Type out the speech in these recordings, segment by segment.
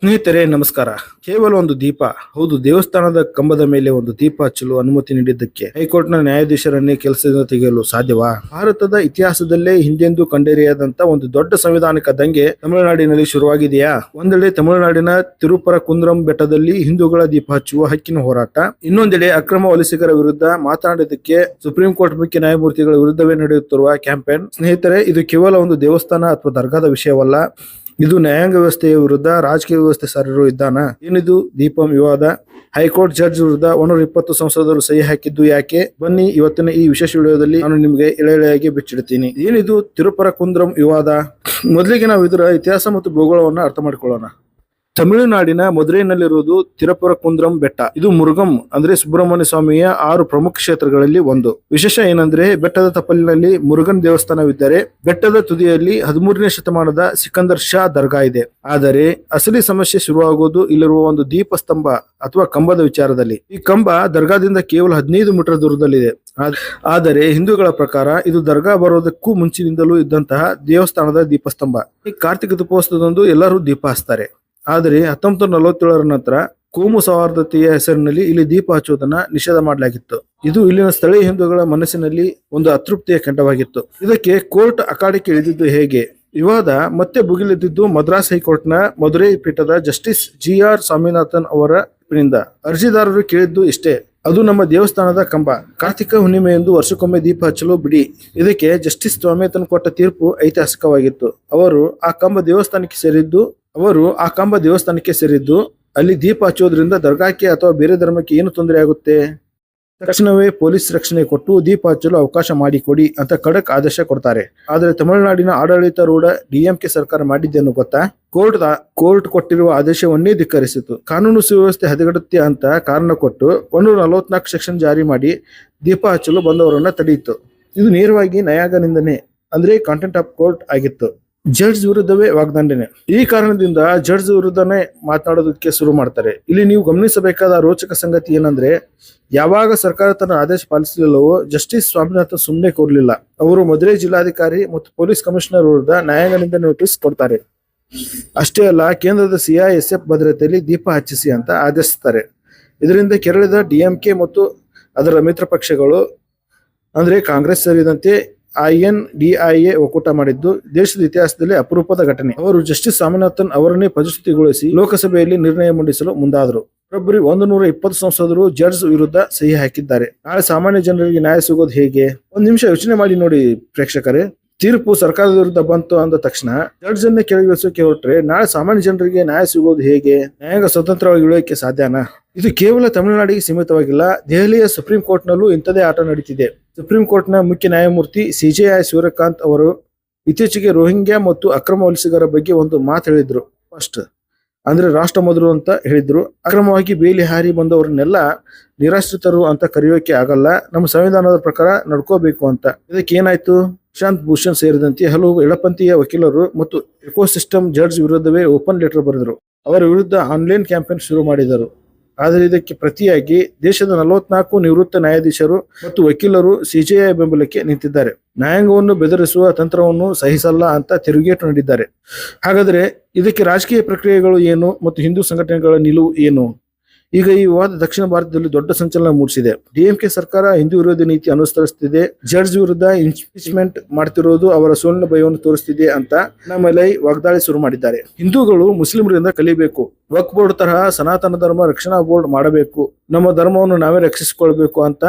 ಸ್ನೇಹಿತರೆ ನಮಸ್ಕಾರ. ಕೇವಲ ಒಂದು ದೀಪ, ಹೌದು, ದೇವಸ್ಥಾನದ ಕಂಬದ ಮೇಲೆ ಒಂದು ದೀಪ ಹಚ್ಚಲು ಅನುಮತಿ ನೀಡಿದ್ದಕ್ಕೆ ಹೈಕೋರ್ಟ್ನ ನ್ಯಾಯಾಧೀಶರನ್ನೇ ಕೆಲಸದಿಂದ ತೆಗೆಯಲು ಸಾಧ್ಯವಾ? ಭಾರತದ ಇತಿಹಾಸದಲ್ಲೇ ಹಿಂದೆಂದೂ ಕಂಡರಿಯದಂತ ಒಂದು ದೊಡ್ಡ ಸಂವಿಧಾನಿಕ ದಂಗೆ ತಮಿಳುನಾಡಿನಲ್ಲಿ ಶುರುವಾಗಿದೆಯಾ? ಒಂದೆಡೆ ತಮಿಳುನಾಡಿನ ತಿರುಪರಕುಂದ್ರಂ ಬೆಟ್ಟದಲ್ಲಿ ಹಿಂದೂಗಳ ದೀಪ ಹಚ್ಚುವ ಹಕ್ಕಿನ ಹೋರಾಟ, ಇನ್ನೊಂದೆಡೆ ಅಕ್ರಮ ವಲಸಿಗರ ವಿರುದ್ಧ ಮಾತನಾಡಿದ್ದಕ್ಕೆ ಸುಪ್ರೀಂ ಕೋರ್ಟ್ ಮುಖ್ಯ ನ್ಯಾಯಮೂರ್ತಿಗಳ ವಿರುದ್ಧವೇ ನಡೆಯುತ್ತಿರುವ ಕ್ಯಾಂಪೇನ್. ಸ್ನೇಹಿತರೆ, ಇದು ಕೇವಲ ಒಂದು ದೇವಸ್ಥಾನ ಅಥವಾ ದರ್ಗಾದ ವಿಷಯವಲ್ಲ. ಇದು ನ್ಯಾಯಾಂಗ ವ್ಯವಸ್ಥೆಯ ವಿರುದ್ಧ ರಾಜಕೀಯ ವ್ಯವಸ್ಥೆ ಸಾರಿರೋ ಇದ್ದಾನ. ಏನಿದು ದೀಪಂ ವಿವಾದ? ಹೈಕೋರ್ಟ್ ಜಡ್ಜ್ ವಿರುದ್ಧ 120 ಸಂಸದರು ಸಹಿ ಹಾಕಿದ್ದು ಯಾಕೆ? ಬನ್ನಿ ಇವತ್ತಿನ ಈ ವಿಶೇಷ ವಿಡಿಯೋದಲ್ಲಿ ನಾನು ನಿಮಗೆ ಎಳೆಯಾಗಿ ಬಿಚ್ಚಿಡ್ತೀನಿ. ಏನಿದು ತಿರುಪರಕುಂದ್ರಂ ವಿವಾದ? ಮೊದಲಿಗೆ ನಾವು ಇದರ ಇತಿಹಾಸ ಮತ್ತು ಭೂಗೋಳವನ್ನ ಅರ್ಥ ಮಾಡಿಕೊಳ್ಳೋಣ. ತಮಿಳುನಾಡಿನ ಮದುರೈನಲ್ಲಿರುವುದು ತಿರುಪರಕುಂದ್ರಂ ಬೆಟ್ಟ. ಇದು ಮುರುಗಂ ಅಂದ್ರೆ ಸುಬ್ರಹ್ಮಣ್ಯ ಸ್ವಾಮಿಯ 6 ಪ್ರಮುಖ ಕ್ಷೇತ್ರಗಳಲ್ಲಿ ಒಂದು. ವಿಶೇಷ ಏನಂದ್ರೆ ಬೆಟ್ಟದ ತಪ್ಪಲಿನಲ್ಲಿ ಮುರುಗನ್ ದೇವಸ್ಥಾನವಿದ್ದರೆ ಬೆಟ್ಟದ ತುದಿಯಲ್ಲಿ 13ನೇ ಶತಮಾನದ ಸಿಕಂದರ್ ಶಾ ದರ್ಗಾ ಇದೆ. ಆದರೆ ಅಸಲಿ ಸಮಸ್ಯೆ ಶುರುವಾಗುವುದು ಇಲ್ಲಿರುವ ಒಂದು ದೀಪ ಸ್ತಂಭ ಅಥವಾ ಕಂಬದ ವಿಚಾರದಲ್ಲಿ. ಈ ಕಂಬ ದರ್ಗಾದಿಂದ ಕೇವಲ 15 ಮೀಟರ್ ದೂರದಲ್ಲಿದೆ. ಆದರೆ ಹಿಂದೂಗಳ ಪ್ರಕಾರ ಇದು ದರ್ಗಾ ಬರೋದಕ್ಕೂ ಮುಂಚಿನಿಂದಲೂ ಇದ್ದಂತಹ ದೇವಸ್ಥಾನದ ದೀಪಸ್ತಂಭ. ಈ ಕಾರ್ತಿಕ ದೀಪೋತ್ಸವದಂದು ಎಲ್ಲರೂ ದೀಪ ಹಚ್ತಾರೆ. ಆದರೆ 1947 ನಂತರ ಕೋಮು ಸೌಹಾರ್ದತೆಯ ಹೆಸರಿನಲ್ಲಿ ಇಲ್ಲಿ ದೀಪ ಹಚ್ಚುವುದನ್ನ ನಿಷೇಧ ಮಾಡಲಾಗಿತ್ತು. ಇದು ಇಲ್ಲಿನ ಸ್ಥಳೀಯ ಹಿಂದೂಗಳ ಮನಸ್ಸಿನಲ್ಲಿ ಒಂದು ಅತೃಪ್ತಿಯ ಕೆಂಡವಾಗಿತ್ತು. ಇದಕ್ಕೆ ಕೋರ್ಟ್ ಅಖಾಡಕ್ಕೆ ಇಳಿದಿದ್ದು ಹೇಗೆ? ವಿವಾದ ಮತ್ತೆ ಭುಗಿಲೆದ್ದಿದ್ದು ಮದ್ರಾಸ್ ಹೈಕೋರ್ಟ್ನ ಮದುರೈ ಪೀಠದ ಜಸ್ಟಿಸ್ GR ಸ್ವಾಮಿನಾಥನ್ ಅವರ ತೀರ್ಪಿನಿಂದ. ಅರ್ಜಿದಾರರು ಕೇಳಿದ್ದು ಇಷ್ಟೇ: ಅದು ನಮ್ಮ ದೇವಸ್ಥಾನದ ಕಂಬ, ಕಾರ್ತಿಕ ಹುಣ್ಣಿಮೆಯೆಂದು ವರ್ಷಕ್ಕೊಮ್ಮೆ ದೀಪ ಹಚ್ಚಲು ಬಿಡಿ. ಇದಕ್ಕೆ ಜಸ್ಟಿಸ್ ಸ್ವಾಮಿನಾಥನ್ ಕೊಟ್ಟ ತೀರ್ಪು ಐತಿಹಾಸಿಕವಾಗಿತ್ತು. ಅವರು ಆ ಕಂಬ ದೇವಸ್ಥಾನಕ್ಕೆ ಸೇರಿದ್ದು ಅಲ್ಲಿ ದೀಪ ಹಚ್ಚೋದ್ರಿಂದ ದರ್ಗಾಕ್ಕೆ ಅಥವಾ ಬೇರೆ ಧರ್ಮಕ್ಕೆ ಏನು ತೊಂದರೆ ಆಗುತ್ತೆ? ತಕ್ಷಣವೇ ಪೊಲೀಸ್ ರಕ್ಷಣೆ ಕೊಟ್ಟು ದೀಪ ಹಚ್ಚಲು ಅವಕಾಶ ಮಾಡಿಕೊಡಿ ಅಂತ ಖಡಕ್ ಆದೇಶ ಕೊಡ್ತಾರೆ. ಆದರೆ ತಮಿಳುನಾಡಿನ ಆಡಳಿತಾರೂಢ DMK ಸರ್ಕಾರ ಮಾಡಿದ್ದೇನು ಗೊತ್ತಾ? ಕೋರ್ಟ್ ಕೊಟ್ಟಿರುವ ಆದೇಶವನ್ನೇ ಧಿಕ್ಕರಿಸಿತು. ಕಾನೂನು ಸುವ್ಯವಸ್ಥೆ ಹದಗೆಡುತ್ತೆ ಅಂತ ಕಾರಣ ಕೊಟ್ಟು 144 ಸೆಕ್ಷನ್ ಜಾರಿ ಮಾಡಿ ದೀಪ ಹಚ್ಚಲು ಬಂದವರನ್ನ ತಡೆಯಿತು. ಇದು ನೇರವಾಗಿ ನ್ಯಾಯಾಂಗ ನಿಂದನೆ ಅಂದ್ರೆ ಕಾಂಟೆಂಟ್ ಆಫ್ ಕೋರ್ಟ್ ಆಗಿತ್ತು. ಜಡ್ಜ್ ವಿರುದ್ಧವೇ ವಾಗ್ದಂಡನೆ. ಈ ಕಾರಣದಿಂದ ಜಡ್ಜ್ ವಿರುದ್ಧನೇ ಮಾತನಾಡೋದಕ್ಕೆ ಶುರು ಮಾಡ್ತಾರೆ. ಇಲ್ಲಿ ನೀವು ಗಮನಿಸಬೇಕಾದ ರೋಚಕ ಸಂಗತಿ ಏನಂದ್ರೆ, ಯಾವಾಗ ಸರ್ಕಾರ ತನ್ನ ಆದೇಶ ಪಾಲಿಸಲಿಲ್ಲವೋ ಜಸ್ಟಿಸ್ ಸ್ವಾಮಿನಾಥನ್ ಸುಮ್ಮನೆ ಕೂರಲಿಲ್ಲ. ಅವರು ಮದುರೈ ಜಿಲ್ಲಾಧಿಕಾರಿ ಮತ್ತು ಪೊಲೀಸ್ ಕಮಿಷನರ್ ವಿರುದ್ಧ ನ್ಯಾಯಾಂಗದಿಂದ ನೋಟಿಸ್ ಕೊಡ್ತಾರೆ. ಅಷ್ಟೇ ಅಲ್ಲ, ಕೇಂದ್ರದ CISF ಭದ್ರತೆಯಲ್ಲಿ ದೀಪ ಹಚ್ಚಿಸಿ ಅಂತ ಆದೇಶಿಸ್ತಾರೆ. ಇದರಿಂದ ಕೆರಳಿದ DMK ಮತ್ತು ಅದರ ಮಿತ್ರ ಪಕ್ಷಗಳು ಅಂದ್ರೆ ಕಾಂಗ್ರೆಸ್ ಸೇರಿದಂತೆ INDIA ಒಕ್ಕೂಟ ಮಾಡಿದ್ದು ದೇಶದ ಇತಿಹಾಸದಲ್ಲಿ ಅಪರೂಪದ ಘಟನೆ. ಅವರು ಜಸ್ಟಿಸ್ ಸ್ವಾಮಿನಾಥನ್ ಅವರನ್ನೇ ಪದಚ್ಯುತಿಗೊಳಿಸಿ ಲೋಕಸಭೆಯಲ್ಲಿ ನಿರ್ಣಯ ಮಂಡಿಸಲು ಮುಂದಾದರು. ಬರೋಬ್ಬರಿ 120 ಸಂಸದರು ಜಡ್ಜ್ ವಿರುದ್ಧ ಸಹಿ ಹಾಕಿದ್ದಾರೆ. ನಾಳೆ ಸಾಮಾನ್ಯ ಜನರಿಗೆ ನ್ಯಾಯ ಸಿಗೋದು ಹೇಗೆ? ಒಂದ್ ನಿಮಿಷ ಯೋಚನೆ ಮಾಡಿ ನೋಡಿ ಪ್ರೇಕ್ಷಕರೇ. ತೀರ್ಪು ಸರ್ಕಾರದ ವಿರುದ್ಧ ಬಂತು ಅಂದ ತಕ್ಷಣ ಜಡ್ಜ್ ಅನ್ನೇ ಕೆಳಗಿಳಿಸೋಕೆ ಹೊರಟ್ರೆ ನಾಳೆ ಸಾಮಾನ್ಯ ಜನರಿಗೆ ನ್ಯಾಯ ಸಿಗೋದು ಹೇಗೆ? ನ್ಯಾಯಾಂಗ ಸ್ವತಂತ್ರವಾಗಿ ಉಳಿಯೋಕೆ ಸಾಧ್ಯನಾ? ಇದು ಕೇವಲ ತಮಿಳುನಾಡಿಗೆ ಸೀಮಿತವಾಗಿಲ್ಲ. ದೆಹಲಿಯ ಸುಪ್ರೀಂ ಕೋರ್ಟ್ ನಲ್ಲೂ ಇಂಥದೇ ಆಟ ನಡೀತಿದೆ. ಸುಪ್ರೀಂ ಕೋರ್ಟ್ನ ಮುಖ್ಯ ನ್ಯಾಯಮೂರ್ತಿ CJI ಸೂರ್ಯಕಾಂತ್ ಅವರು ಇತ್ತೀಚೆಗೆ ರೋಹಿಂಗ್ಯಾ ಮತ್ತು ಅಕ್ರಮ ವಲಸಿಗರ ಬಗ್ಗೆ ಒಂದು ಮಾತು ಹೇಳಿದ್ರು. ಫಸ್ಟ್ ಅಂದ್ರೆ ರಾಷ್ಟ್ರ ಮೊದಲು ಅಂತ ಹೇಳಿದ್ರು. ಅಕ್ರಮವಾಗಿ ಬೇಲಿ ಹಾರಿ ಬಂದವರನ್ನೆಲ್ಲ ನಿರಾಶ್ರಿತರು ಅಂತ ಕರೆಯೋಕೆ ಆಗಲ್ಲ, ನಮ್ಮ ಸಂವಿಧಾನದ ಪ್ರಕಾರ ನಡ್ಕೋಬೇಕು ಅಂತ. ಇದಕ್ಕೆ ಏನಾಯ್ತು? ಪ್ರಶಾಂತ್ ಭೂಷಣ್ ಸೇರಿದಂತೆ ಹಲವು ಎಡಪಂಥೀಯ ವಕೀಲರು ಮತ್ತು ಎಕೋಸಿಸ್ಟಮ್ ಜಡ್ಜ್ ವಿರುದ್ಧವೇ ಓಪನ್ ಲೆಟರ್ ಬರೆದರು. ಅವರ ವಿರುದ್ಧ ಆನ್ಲೈನ್ ಕ್ಯಾಂಪೇನ್ ಶುರು ಮಾಡಿದರು. ಆದರೆ ಇದಕ್ಕೆ ಪ್ರತಿಯಾಗಿ ದೇಶದ 44 ನಿವೃತ್ತ ನ್ಯಾಯಾಧೀಶರು ಮತ್ತು ವಕೀಲರು CJI ಬೆಂಬಲಕ್ಕೆ ನಿಂತಿದ್ದಾರೆ. ನ್ಯಾಯಾಂಗವನ್ನು ಬೆದರಿಸುವ ತಂತ್ರವನ್ನು ಸಹಿಸಲ್ಲ ಅಂತ ತಿರುಗೇಟು ನೀಡಿದ್ದಾರೆ. ಹಾಗಾದ್ರೆ ಇದಕ್ಕೆ ರಾಜಕೀಯ ಪ್ರಕ್ರಿಯೆಗಳು ಏನು ಮತ್ತು ಹಿಂದೂ ಸಂಘಟನೆಗಳ ನಿಲುವು ಏನು? ಈಗ ಈ ವಿವಾದ ದಕ್ಷಿಣ ಭಾರತದಲ್ಲಿ ದೊಡ್ಡ ಸಂಚಲನ ಮೂಡಿಸಿದೆ. DMK ಸರ್ಕಾರ ಹಿಂದೂ ವಿರೋಧಿ ನೀತಿ ಅನುಸರಿಸುತ್ತಿದೆ, ಜಡ್ಜ್ ವಿರುದ್ಧ ಇಂಪೀಚ್ಮೆಂಟ್ ಮಾಡ್ತಿರೋದು ಅವರ ಸೋಲಿನ ಭಯವನ್ನು ತೋರಿಸ್ತಿದೆ ಅಂತ ನಮ್ಮಲ್ಲಿ ವಾಗ್ದಾಳಿ ಶುರು ಮಾಡಿದ್ದಾರೆ. ಹಿಂದೂಗಳು ಮುಸ್ಲಿಮರಿಂದ ಕಲಿಬೇಕು, ವಕ್ಫ್ ಬೋರ್ಡ್ ತರಹ ಸನಾತನ ಧರ್ಮ ರಕ್ಷಣಾ ಬೋರ್ಡ್ ಮಾಡಬೇಕು, ನಮ್ಮ ಧರ್ಮವನ್ನು ನಾವೇ ರಕ್ಷಿಸಿಕೊಳ್ಬೇಕು ಅಂತ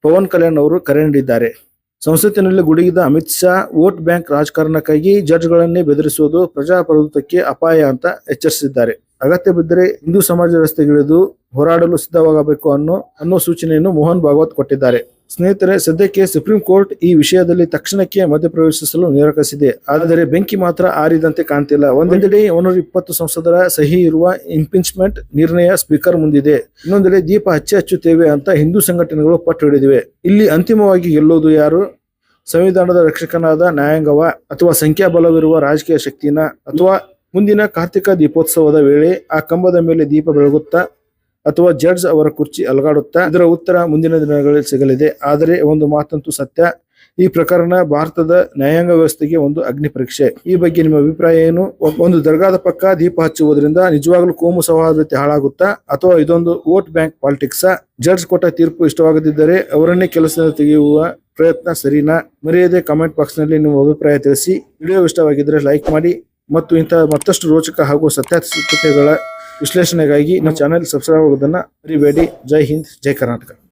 ಪವನ್ ಕಲ್ಯಾಣ್ ಅವರು ಕರೆ ನೀಡಿದ್ದಾರೆ. ಸಂಸತ್ತಿನಲ್ಲಿ ಗುಡುಗಿದ ಅಮಿತ್ ಶಾ ವೋಟ್ ಬ್ಯಾಂಕ್ ರಾಜಕಾರಣಕ್ಕಾಗಿ ಜಡ್ಜ್ಗಳನ್ನೇ ಬೆದರಿಸುವುದು ಪ್ರಜಾಪ್ರಭುತ್ವಕ್ಕೆ ಅಪಾಯ ಅಂತ ಎಚ್ಚರಿಸಿದ್ದಾರೆ. ಅಗತ್ಯ ಬಿದ್ದರೆ ಹಿಂದೂ ಸಮಾಜ ರಸ್ತೆಗಿಳಿದು ಹೋರಾಡಲು ಸಿದ್ಧವಾಗಬೇಕು ಅನ್ನೋ ಸೂಚನೆಯನ್ನು ಮೋಹನ್ ಭಾಗವತ್ ಕೊಟ್ಟಿದ್ದಾರೆ. ಸ್ನೇಹಿತರೆ, ಸದ್ಯಕ್ಕೆ ಸುಪ್ರೀಂ ಕೋರ್ಟ್ ಈ ವಿಷಯದಲ್ಲಿ ತಕ್ಷಣಕ್ಕೆ ಮಧ್ಯಪ್ರವೇಶಿಸಲು ನಿರಾಕರಿಸಿದೆ. ಆದರೆ ಬೆಂಕಿ ಮಾತ್ರ ಆರಿದಂತೆ ಕಾಣ್ತಿಲ್ಲ. ಒಂದೆಡೆ 120 ಸಂಸದರ ಸಹಿ ಇರುವ ಇಂಪೀಚ್ಮೆಂಟ್ ನಿರ್ಣಯ ಸ್ಪೀಕರ್ ಮುಂದಿದೆ. ಇನ್ನೊಂದೆಡೆ ದೀಪ ಹಚ್ಚುತ್ತೇವೆ ಅಂತ ಹಿಂದೂ ಸಂಘಟನೆಗಳು ಪಟ್ಟು ಹಿಡಿದಿವೆ. ಇಲ್ಲಿ ಅಂತಿಮವಾಗಿ ಗೆಲ್ಲೋದು ಯಾರು? ಸಂವಿಧಾನದ ರಕ್ಷಕನಾದ ನ್ಯಾಯಾಂಗವ ಅಥವಾ ಸಂಖ್ಯಾಬಲವಿರುವ ರಾಜಕೀಯ ಶಕ್ತಿನ? ಅಥವಾ ಮುಂದಿನ ಕಾರ್ತಿಕ ದೀಪೋತ್ಸವದ ವೇಳೆ ಆ ಕಂಬದ ಮೇಲೆ ದೀಪ ಬೆಳಗುತ್ತಾ ಅಥವಾ ಜಡ್ಜ್ ಅವರ ಕುರ್ಚಿ ಅಲಗಾಡುತ್ತಾ? ಇದರ ಉತ್ತರ ಮುಂದಿನ ದಿನಗಳಲ್ಲಿ ಸಿಗಲಿದೆ. ಆದರೆ ಒಂದು ಮಾತಂತೂ ಸತ್ಯ, ಈ ಪ್ರಕರಣ ಭಾರತದ ನ್ಯಾಯಾಂಗ ವ್ಯವಸ್ಥೆಗೆ ಒಂದು ಅಗ್ನಿ ಪರೀಕ್ಷೆ. ಈ ಬಗ್ಗೆ ನಿಮ್ಮ ಅಭಿಪ್ರಾಯ ಏನು? ಒಂದು ದರ್ಗಾದ ಪಕ್ಕ ದೀಪ ಹಚ್ಚುವುದರಿಂದ ನಿಜವಾಗ್ಲೂ ಕೋಮು ಸೌಹಾರ್ದತೆ ಹಾಳಾಗುತ್ತಾ ಅಥವಾ ಇದೊಂದು ವೋಟ್ ಬ್ಯಾಂಕ್ ಪಾಲಿಟಿಕ್ಸ್? ಜಡ್ಜ್ ಕೊಟ್ಟ ತೀರ್ಪು ಇಷ್ಟವಾಗದಿದ್ದರೆ ಅವರನ್ನೇ ಕೆಲಸದಿಂದ ತೆಗೆಯುವ ಪ್ರಯತ್ನ ಸರಿನಾ? ಮರೆಯದೆ ಕಾಮೆಂಟ್ ಬಾಕ್ಸ್ ನಲ್ಲಿ ನಿಮ್ಮ ಅಭಿಪ್ರಾಯ ತಿಳಿಸಿ. ವಿಡಿಯೋ ಇಷ್ಟವಾಗಿದ್ದರೆ ಲೈಕ್ ಮಾಡಿ ಮತ್ತು ಇಂತಹ ಮತ್ತಷ್ಟು ರೋಚಕ ಹಾಗೂ ಸತ್ಯಾಸತ್ಯತೆಗಳ ವಿಶ್ಲೇಷಣೆಗಾಗಿ ನಮ್ಮ ಚಾನೆಲ್ ಸಬ್ಸ್ಕ್ರೈಬ್ ಆಗೋದನ್ನ ಮರಿಬೇಡಿ. ಜೈ ಹಿಂದ್, ಜೈ ಕರ್ನಾಟಕ.